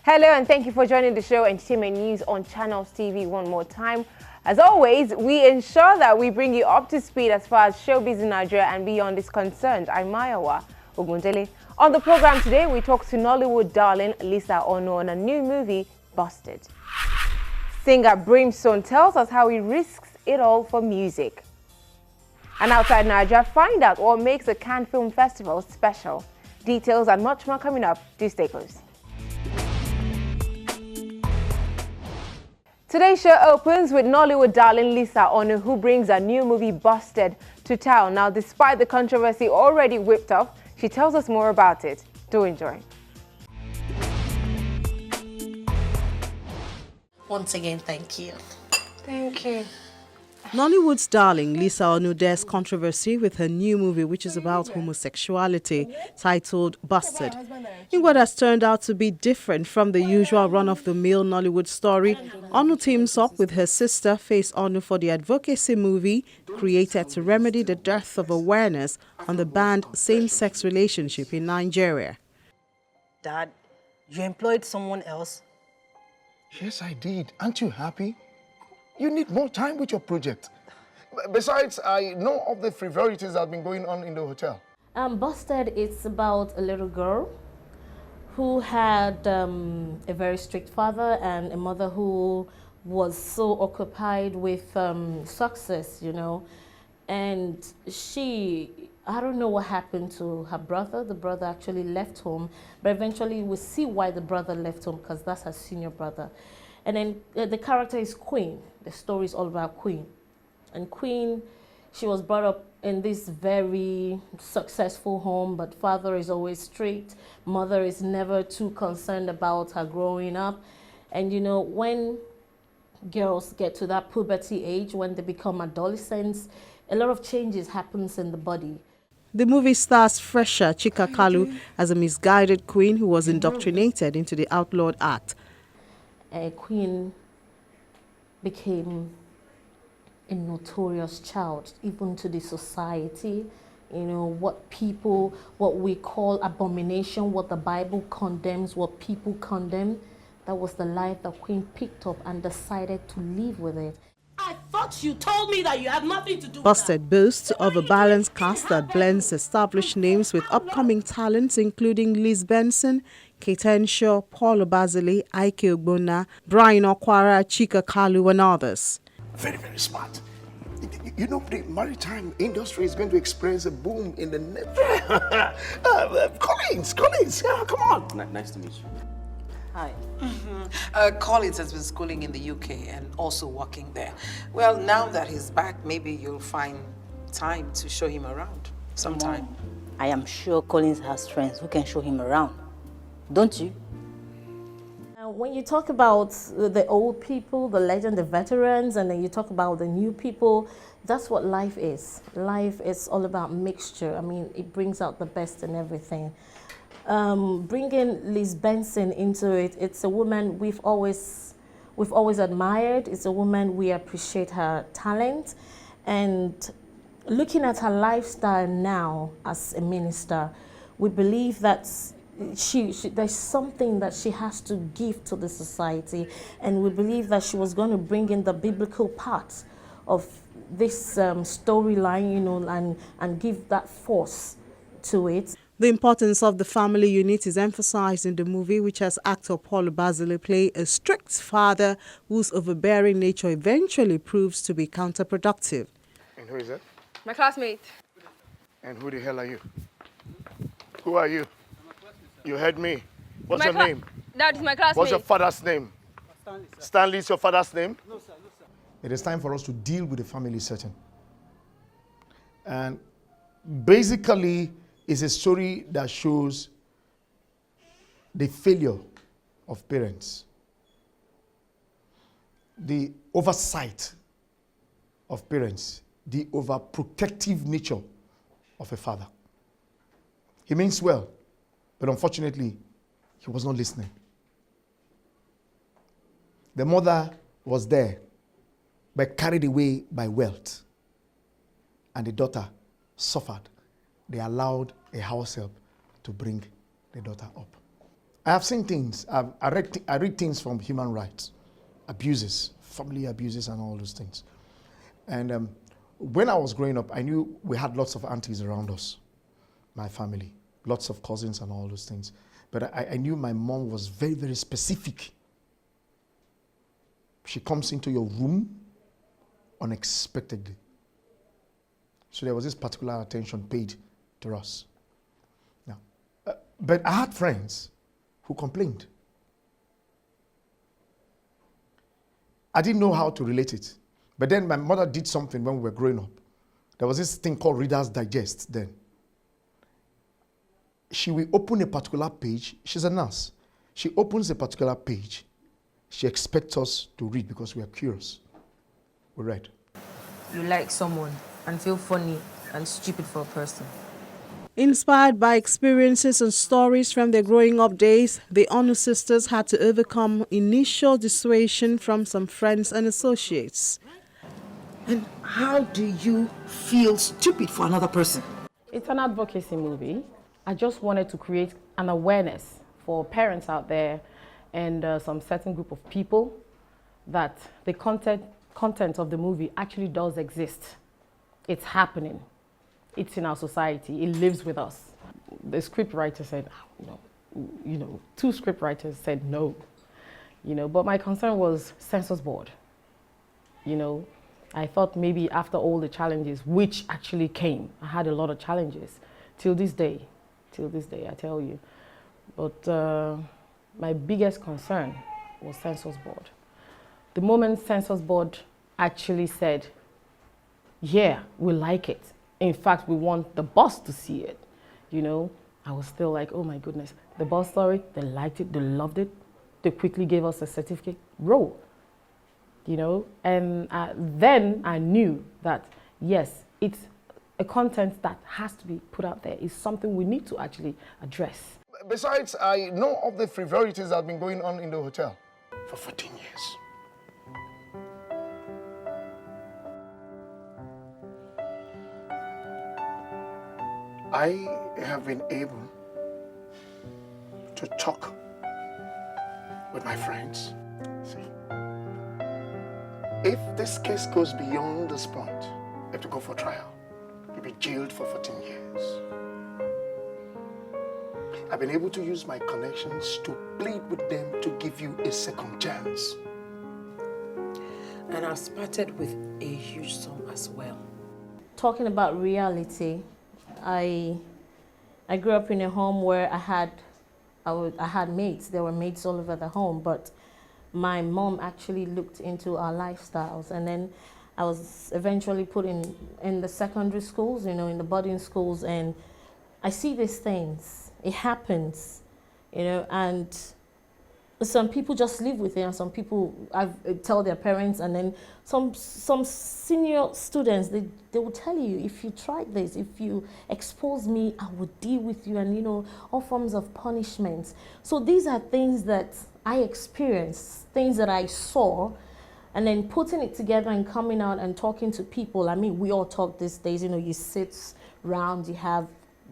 Hello and thank you for joining the show Entertainment News on Channels TV one more time. As always, we ensure that we bring you up to speed as far as showbiz in Nigeria and beyond is concerned. I'm Mayawa Ogundele. On the program today, we talk to Nollywood darling Lisa Ono on a new movie, Busted. Singer Brimstone tells us how he risks it all for music. And outside Nigeria, find out what makes the Cannes Film Festival special. Details and much more coming up. Do stay close. Today's show opens with Nollywood darling Lisa Ono, who brings a new movie, Busted, to town. Now, despite the controversy already whipped up, she tells us more about it. Do enjoy. Once again, thank you. Thank you. Nollywood's darling Lisa Ono dares controversy with her new movie, which is about homosexuality, titled Busted. In what has turned out to be different from the usual run-of-the-mill Nollywood story, Ono teams up with her sister Face Ono for the advocacy movie created to remedy the dearth of awareness on the banned same-sex relationship in Nigeria. Dad, you employed someone else? Yes, I did. Aren't you happy? You need more time with your project. Besides, I know of the frivolities that have been going on in the hotel. Busted, it's about a little girl who had a very strict father and a mother who was so occupied with success, you know. And I don't know what happened to her brother. The brother actually left home, but eventually we see why the brother left home, because that's her senior brother. And then the character is Queen. The story is all about Queen. And Queen, she was brought up in this very successful home, but father is always strict. Mother is never too concerned about her growing up. And you know, when girls get to that puberty age, when they become adolescents, a lot of changes happens in the body. The movie stars Fresha Chika Kalu as a misguided queen who was indoctrinated into the outlawed act. Queen became a notorious child, even to the society. You know, what we call abomination, what the Bible condemns, what people condemn, that was the life that Queen picked up and decided to live with it. I thought you told me that you had nothing to do with Busted boasts of a balanced cast that blends established names with upcoming talents including Liz Benson, Kate Henshaw, Paul Obazili, Ike Ogbonna, Brian Okwara, Chika Kalu and others. Very, very smart. You know, the maritime industry is going to experience a boom in the Collins, yeah, come on. Nice to meet you. Hi. Collins has been schooling in the UK and also working there. Well, now that he's back, maybe you'll find time to show him around sometime. I am sure Collins has friends who can show him around. Don't you? When you talk about the old people, the legend, the veterans, and then you talk about the new people, that's what life is. Life is all about mixture. I mean, it brings out the best in everything. Bringing Liz Benson into it, it's a woman we've always admired. It's a woman we appreciate her talent, and looking at her lifestyle now as a minister, we believe that there's something that she has to give to the society, and we believe that she was going to bring in the biblical part of this storyline, you know, and give that force to it. The importance of the family unit is emphasized in the movie, which has actor Paul Obazili play a strict father whose overbearing nature eventually proves to be counterproductive. And who is that? My classmate. And who the hell are you? Who are you? You heard me. What's your name? Dad is my classmate. What's your father's name? Stanley, sir. Stanley is your father's name? No, sir. No, sir. It is time for us to deal with the family setting. And basically, it's a story that shows the failure of parents, the oversight of parents, the overprotective nature of a father. He means well, but unfortunately, he was not listening. The mother was there, but carried away by wealth. And the daughter suffered. They allowed a house help to bring the daughter up. I have seen things. I read things from human rights, abuses, family abuses, and all those things. And when I was growing up, I knew we had lots of aunties around us, my family, lots of cousins and all those things. But I knew my mom was very, very specific. She comes into your room unexpectedly. So there was this particular attention paid to us. Now, but I had friends who complained. I didn't know how to relate it. But then my mother did something when we were growing up. There was this thing called Reader's Digest then. She will open a particular page. She's a nurse. She opens a particular page. She expects us to read because we are curious. We read. You like someone and feel funny and stupid for a person. Inspired by experiences and stories from their growing up days, the Onu sisters had to overcome initial dissuasion from some friends and associates. And how do you feel stupid for another person? It's an advocacy movie. I just wanted to create an awareness for parents out there and some certain group of people that the content of the movie actually does exist. It's happening. It's in our society. It lives with us. The script writer said, two script writers said no, but my concern was censors board. I thought maybe after all the challenges, which actually came, I had a lot of challenges till this day, I tell you. But my biggest concern was censors board. The moment censors board actually said, yeah, we like it. In fact, we want the boss to see it. I was still like, oh my goodness, the boss story, they liked it, they loved it. They quickly gave us a certificate, roll. And then I knew that, yes, it's a content that has to be put out there. It's something we need to actually address. Besides, I know of the frivolities that have been going on in the hotel for 14 years. I have been able to talk with my friends. See, if this case goes beyond this point, you have to go for trial. You'll be jailed for 14 years. I've been able to use my connections to plead with them to give you a second chance. And I started with a huge sum as well. Talking about reality, I grew up in a home where I had maids. There were maids all over the home, but my mom actually looked into our lifestyles, and then I was eventually put in the secondary schools, in the boarding schools, and I see these things. It happens, and some people just live with it, and some people tell their parents, and then some senior students, they will tell you, if you try this, if you expose me, I will deal with you, and all forms of punishments. So these are things that I experienced, things that I saw, and then putting it together and coming out and talking to people. I mean, we all talk these days, you sit around, you have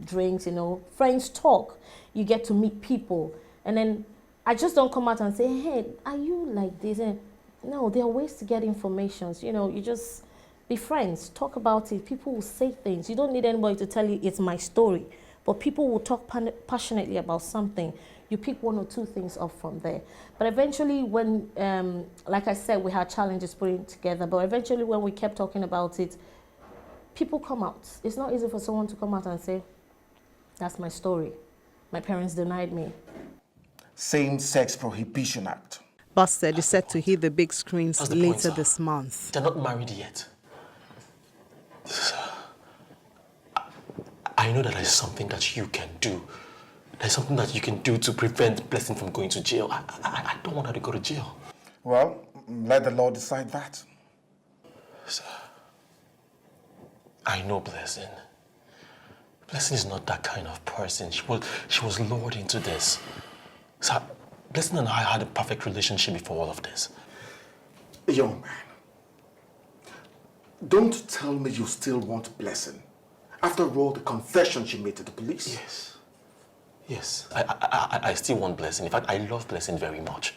drinks, friends talk, you get to meet people, and then I just don't come out and say, hey, are you like this? And no, there are ways to get information. You just be friends, talk about it. People will say things. You don't need anybody to tell you it's my story, but people will talk passionately about something. You pick one or two things up from there. But eventually when, like I said, we had challenges putting it together, but eventually when we kept talking about it, people come out. It's not easy for someone to come out and say, that's my story. My parents denied me. Same-Sex Prohibition Act. Busted is set to hit the big screens later this month. They're not married yet. I know that there's something that you can do. There's something that you can do to prevent Blessing from going to jail. I don't want her to go to jail. Well, let the law decide that. Sir, I know Blessing. Blessing is not that kind of person. She was lured into this. So, Blessing and I had a perfect relationship before all of this. Young man, don't tell me you still want Blessing. After all, the confession she made to the police. Yes. Yes, I still want Blessing. In fact, I love Blessing very much.